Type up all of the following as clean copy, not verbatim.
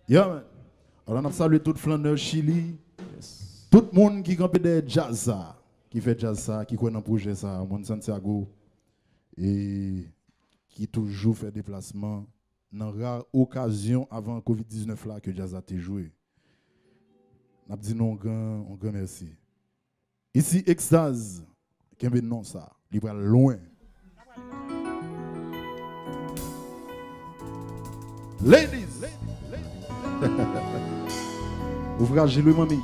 Yeah, man. Alors, on a salué tout Flandre Chili. Tout le monde qui campait des jazz, qui fait jazz, qui connaît un projet, ça, Mont Santiago, et qui toujours fait déplacement dans rare occasion avant Covid-19 là que jazz a été joué. On a dit non, on grand merci. Ici, Extase, qui est non ça, il va loin. Ladies, ouvrage le mami.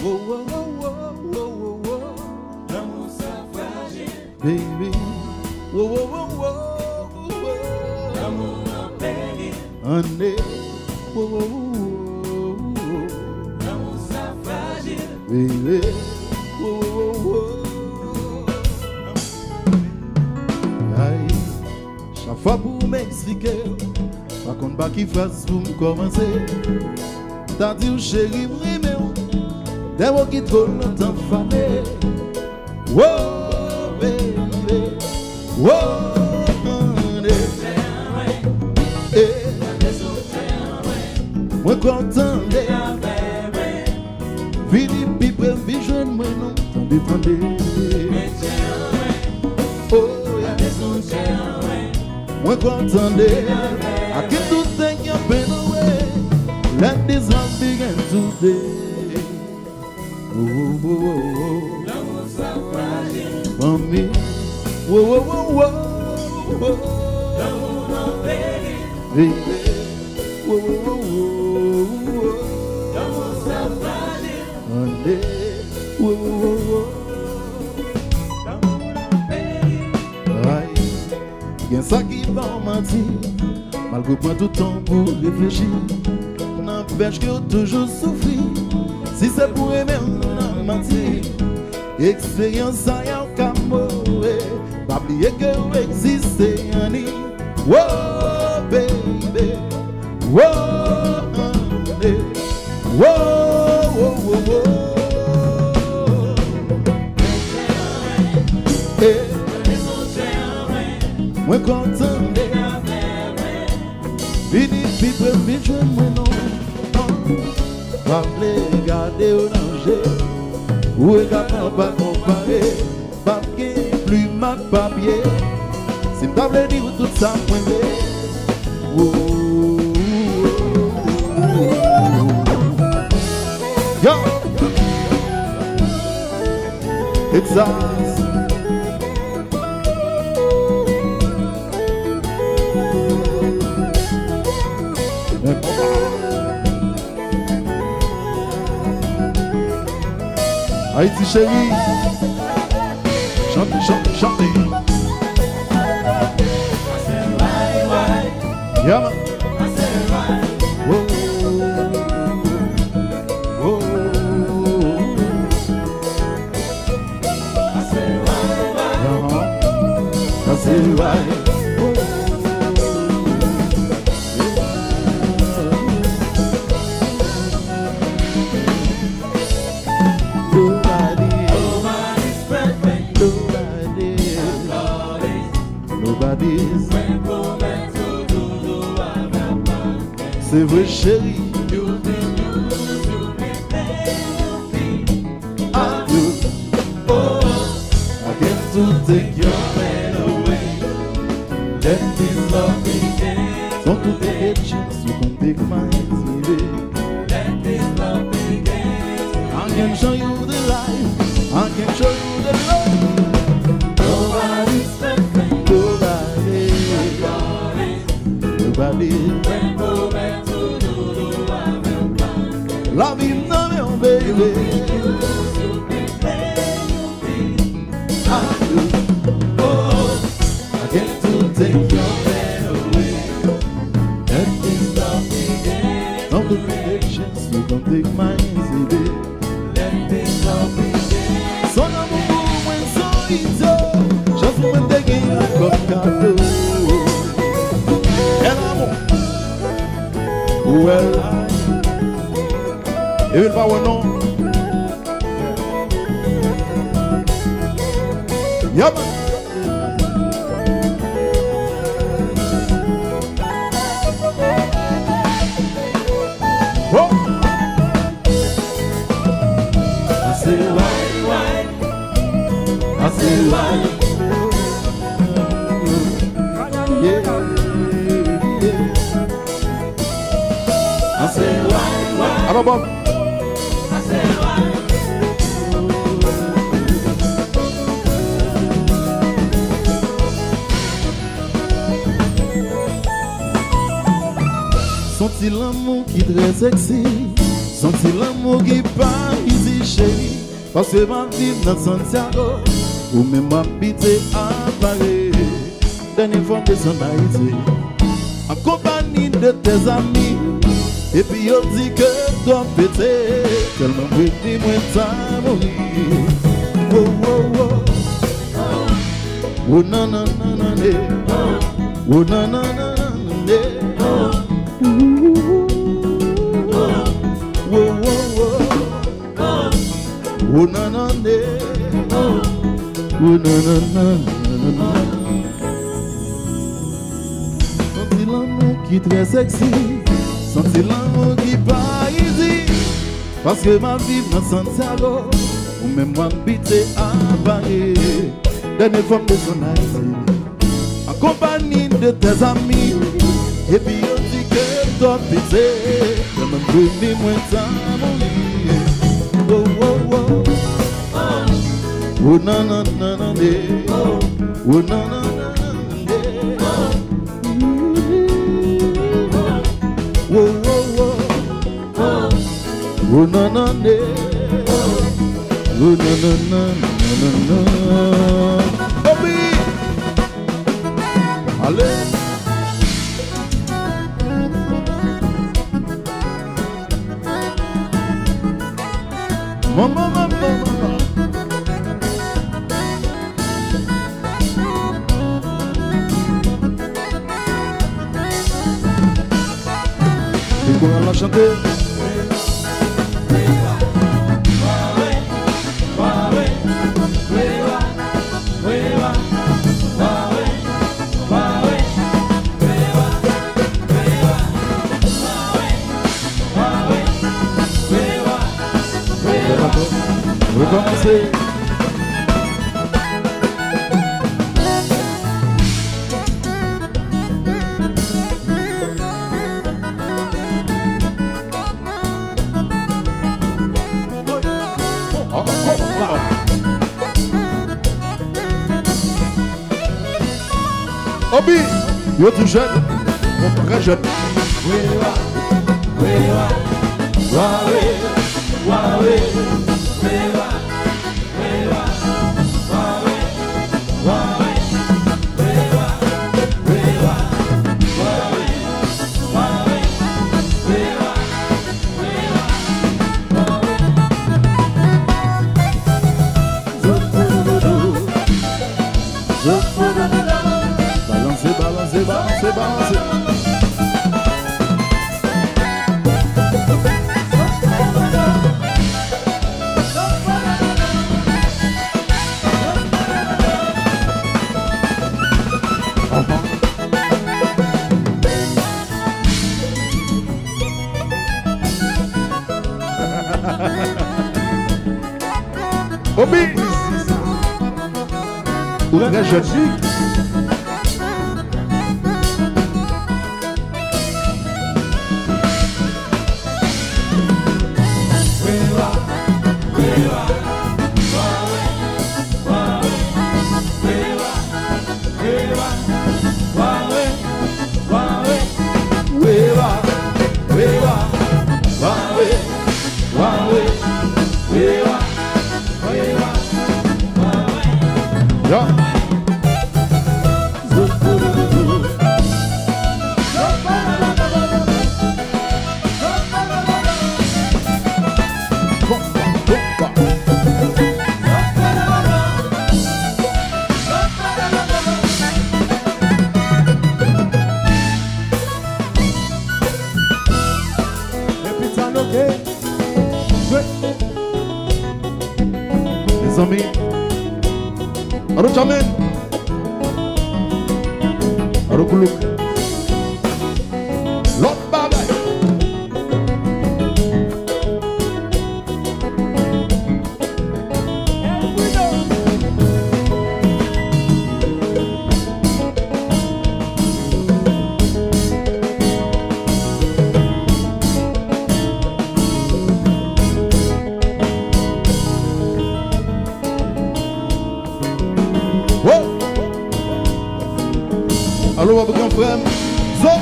Oh, oh, oh, oh, oh, oh, l'amour ça fragile, Baby, oh, oh, oh, oh, oh, l'amour en péril, honey, oh, oh, oh, oh, l'amour ça fragile, baby, oh, oh, oh, aïe, chaque fois pour m'expliquer, par contre pas qu'il fasse pour me commencer, t'as dit chérie, vraiment, des mots qui trop longtemps fallait, oh, baby, oh, honey, eh, moi content de Vini pi prem vi jwen mwen non tan depande. Oh yeah. Mwen kontande I can do things you been away. Let this love begin today. Oh, oh, oh, oh. For me. Whoa, whoa, whoa, whoa, whoa. Baby. Whoa, whoa, whoa, whoa. Monday. Whoa, whoa, whoa. Aïe. Gen ça qui va mentir. Malgré prendre tout temps pour réfléchir. N'empêche que toujours souffrir. Si c'est pour aimer, on a menti. Expérience ça y a qu'à mourir. Pas oublier que vous existez, honey. Whoa, baby. Whoa, honey. Whoa, whoa, whoa, whoa. Hey. Moi content. Vini people vision moi non. Pas me garder au danger. Ou également pas comparer. Pas plus ma papier. Si m'table dire tout ça moi. Yo, Exas. Haïti chérie, chantez, chantez, chantez. Yeah, man. Whoa. Right. Nobody's c'est vrai chérie. I get to take your man away. Let this love begin. Don't you take a chance, you can take mine, baby. Let this love begin. I can show you the light. I can show you the love. Nobody's perfect. Nobody. La vie non, baby. I get to take your man away. Let this love begin. Don't do predictions, you don't take mine, baby. Let this love begin. Son amour, when so easy. Just when they get a cadeau. El amor. Well, il va ou non? Yeah, man. Papa Bob. Sont-ils l'amour qui très sexy? Sont-ils l'amour qui pas easy chérie? Parce que ma vie dans Santiago, ou même habiter à Paris, dernière fois de son Haïti, en compagnie de tes amis, et puis on dit que toi pété, tellement petit moins t'as mourir. Oh oh oh, oh non non non non, oh non non non non. Oh na na ne, oh na na na na. Sont-ils l'amour qui très sexy? Sont-ils l'amour qui pas easy? Parce que ma vie dans Santiago, ou même m'habiter à Paris, dernière fois de son Haïti, en compagnie de tes amis, et puis on dit que toi pété, comme un bruit moins t'as mourir. Oh oh oh, oh na na na na ne, oh na na na na ne, oh oh oh, oh na na ne, oh na na na na na. Obi, allez. Mama, mama, mama. Et qu'on va la chanter. Recommencer. Obi, yo tout jeune, mon très jeune. Balancez, balancez, balancez, balancez. Obi, ou très jeune. Les amis, allô Jamel, allô Koulouk, l'autre baba. pour grand frère. Zop.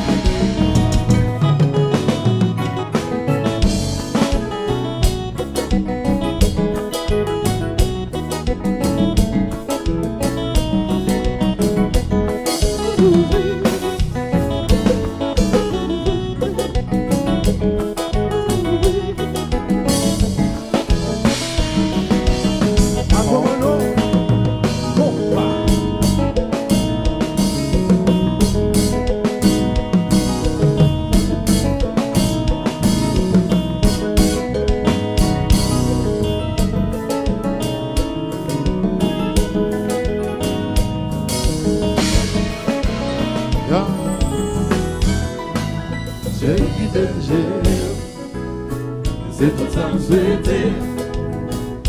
C'est tout ça me souhaiter,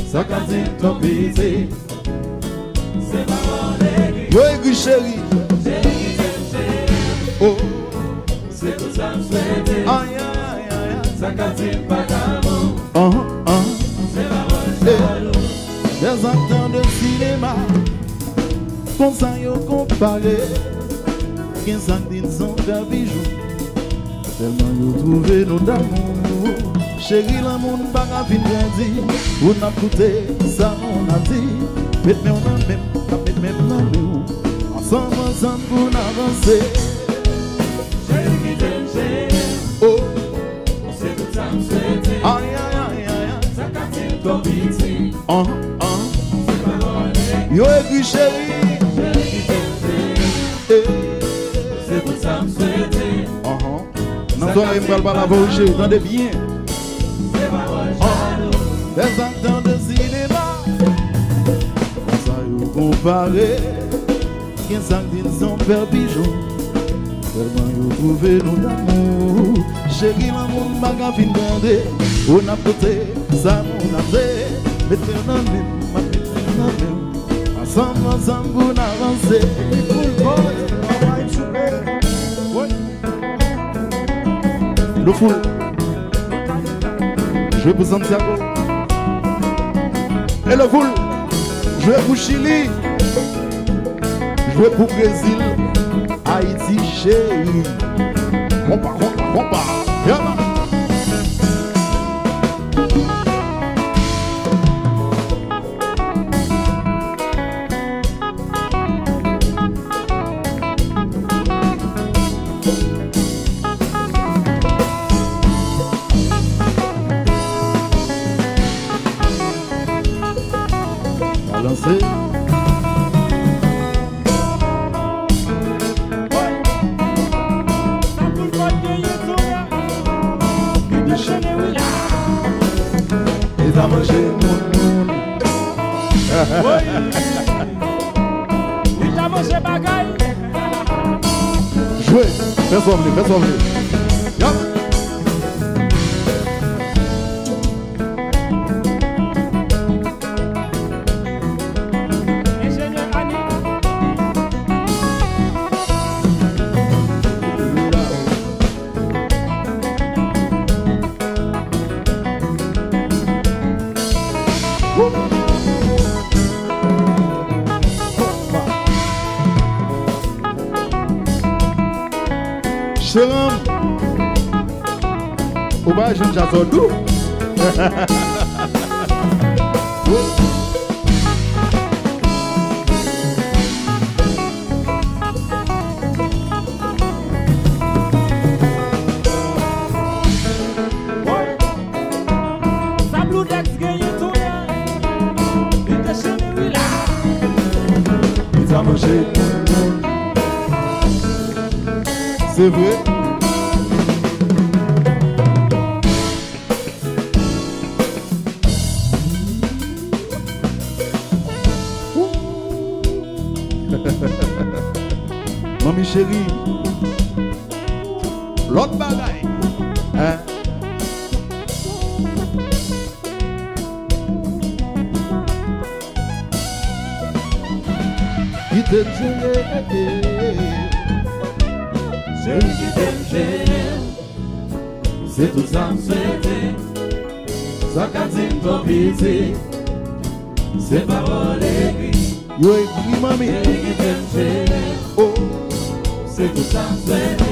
ça qu'a dit ton baiser, c'est pas mon Yo écrit chéri. Oh, c'est tout ça me souhaiter, aïe aïe aïe aïe. ça qu'a dit pas d'amour, c'est pas mon jaloux. Des acteurs de cinéma, comme ça yo comparé, 15 ans qu'ils ont fait bijoux, tellement yo trouvé nos d'amour. Chérie, l'amour n'a pas fini de dire. On a coûté, ça on a dit. Mettez-moi dans même, mettez-moi dans même. Ensemble, ensemble, pour avancer. Chérie qui t'aime, chérie. Oh, C'est tout ça me souhaiter, aïe aïe aïe aïe. ça qu'a dit ton baiser, c'est pas mon Yo écrit chérie. chérie qui t'aime, chérie. C'est tout ça me souhaiter, Dans ton aime pas la bouche, entendez bien. c'est pas mon jaloux. Des acteurs de cinéma, comme ça yo comparé, 15 ans qu'ils ont fait bijoux, tellement yo trouvé nos d'amour. Chérie, l'amour n'a pas fini de on a côté, ça on a fait. Mettez-nous dans le même, mettez-nous dans le même. Ensemble, ensemble, pour avancer. Le fou. Je vais pour Santiago. Et le foule. Je vais pour Chili. Je vais pour Brésil. Haïti, chérie. Compa. Yeah, man. Balancer. Il a mangé mon il a mangé bagaille. Jouez. Fais sauver, fais sauver. Yeah. Chéram, au bas, je ne j'attends tout. C'est vrai. Mamie chérie, l'autre bagaille, hein? Qui t'aime, Celui qui t'aime, c'est tout ça me souhaiter, ça qu'a dit ton baiser, c'est parole écrite. yo écrit mamie. Celui qui t'aime, Oh, c'est c'est tout ça, c'est